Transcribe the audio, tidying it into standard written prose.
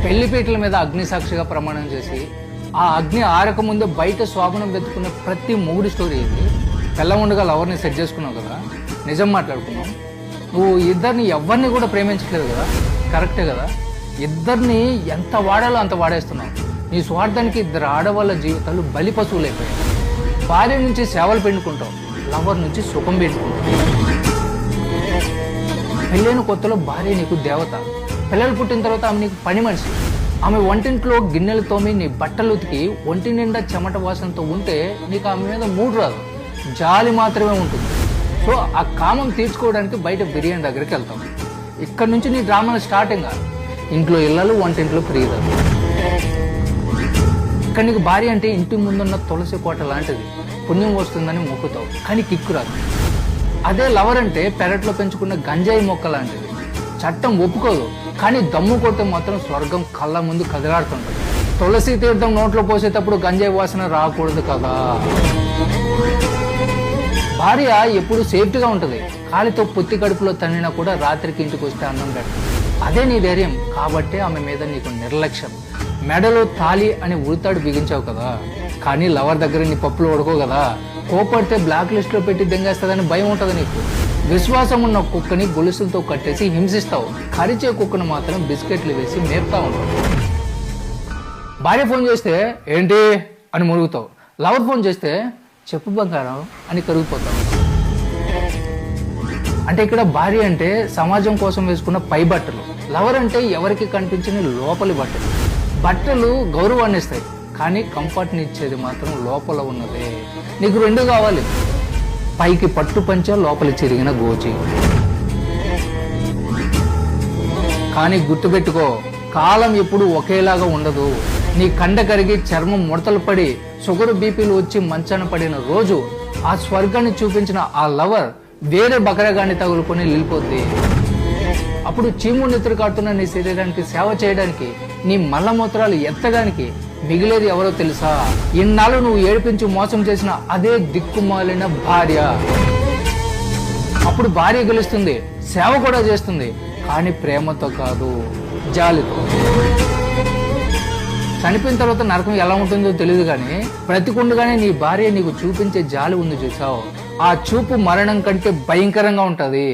పెళ్లిపీటల మీద అగ్ని సాక్షిగా ప్రమాణం చేసి ఆ అగ్ని ఆరక ముందే బయట శోభనం వెతుకున్న ప్రతి మొగుడి స్టోరీ ఇది. పెళ్ళముండగా లవర్ని సెట్ చేసుకున్నావు కదా, నిజం మాట్లాడుకున్నావు. నువ్వు ఇద్దరిని ఎవరిని కూడా ప్రేమించట్లేదు కదా, కరెక్టే కదా. ఇద్దరిని ఎంత వాడాలో అంత వాడేస్తున్నావు. నీ స్వార్థానికి ఇద్దరు ఆడవాళ్ళ జీవితాలు బలి పశువులైపోయాయి. భార్య నుంచి సేవలు పెండుకుంటావు, లవర్ నుంచి సుఖం పెండుకుంటావు. పెళ్ళైన కొత్తలో భార్య నీకు దేవత, పిల్లలు పుట్టిన తర్వాత ఆమె నీకు పని మనిషి. ఆమె వంటింట్లో గిన్నెలు తోమి నీ బట్టలు ఉతికి ఒంటి నిండా చెమట వాసనతో ఉంటే నీకు ఆమె మీద మూడు రాదు, జాలి మాత్రమే ఉంటుంది. సో ఆ కామం తీర్చుకోవడానికి బయట బిర్యానీ దగ్గరికి వెళ్తాం. ఇక్కడ నుంచి నీ డ్రామాలు స్టార్టింగ్. ఇంట్లో ఇళ్ళలు, వంటింట్లో ప్రియురాలు. ఇక్కడ నీకు భార్య అంటే ఇంటి ముందున్న తులసి కోట లాంటిది, పుణ్యం వస్తుందని మొక్కుతావు కానీ కిక్కు రాదు. అదే లవర్ అంటే పెరట్లో పెంచుకున్న గంజాయి మొక్క లాంటిది, చట్టం ఒప్పుకోదు కానీ దమ్ము కొడితే మాత్రం స్వర్గం కళ్ళ ముందు కదిలాడుతుంటది. తులసి తీర్థం నోట్లో పోసేటప్పుడు గంజాయి వాసన రాకూడదు కదా. భార్య ఎప్పుడు సేఫ్టీగా ఉంటది, కాలితో పొత్తి కడుపులో తన్నినా కూడా రాత్రికి ఇంటికి వస్తే అన్నం పెడతాడు. అదే నీ ధైర్యం కాబట్టే ఆమె మీద నీకు నిర్లక్ష్యం. మెడలో తాళి అని ఉడతాడు బిగించావు కదా, కానీ లవర్ దగ్గర నీ పప్పులు ఉడకో కదా. కోపడితే బ్లాక్ లిస్ట్ లో పెట్టి దెంగేస్తుందని భయం ఉంటది నీకు. విశ్వాసం ఉన్న కుక్కని గొలుసులతో కట్టేసి హింసిస్తావు, కరిచే కుక్కను మాత్రం బిస్కెట్లు వేసి మేపుతా ఉంటావు. భార్య ఫోన్ చేస్తే ఏంటి అని మురుగుతావు, లవర్ ఫోన్ చేస్తే చెప్పు బంగారం అని కరిగిపోతావు. అంటే ఇక్కడ భార్య అంటే సమాజం కోసం వేసుకున్న పై బట్టలు, లవర్ అంటే ఎవరికి కనిపించిన లోపలి బట్టలు. బట్టలు గౌరవాన్ని ఇస్తాయి కానీ కంఫర్ట్ని ఇచ్చేది మాత్రం లోపల ఉన్నదే. నీకు రెండు కావాలి, పైకి పట్టు పంచ, లోపలి చిరిగిన గోచి. కానీ గుర్తుపెట్టుకో, కాలం ఎప్పుడు ఒకేలాగా ఉండదు. నీ కండ కరిగి చర్మం ముడతలు పడి షుగర్ బీపీలు వచ్చి మంచాన పడిన రోజు ఆ స్వర్గాన్ని చూపించిన ఆ లవర్ వేరే బకరగాన్ని తగులుకొని వెళ్ళిపోద్ది. అప్పుడు చీము నెత్తురు కాటున్న నీ శరీరానికి సేవ చేయడానికి, నీ మల్లమూత్రాలు ఎత్తడానికి మిగిలేది ఎవరో తెలుసా? ఇన్నాళ్ళు నువ్వు ఏడిపించి మోసం చేసిన అదే దిక్కుమాలిన భార్య. అప్పుడు భార్య గెలుస్తుంది, సేవ కూడా చేస్తుంది, కానీ ప్రేమతో కాదు, జాలితో. చనిపోయిన తర్వాత నరకం ఎలా ఉంటుందో తెలియదు కానీ బ్రతికుండగానే నీ భార్య నీకు చూపించే జాలి ఉంది చూసావు, ఆ చూపు మరణం కంటే భయంకరంగా ఉంటది.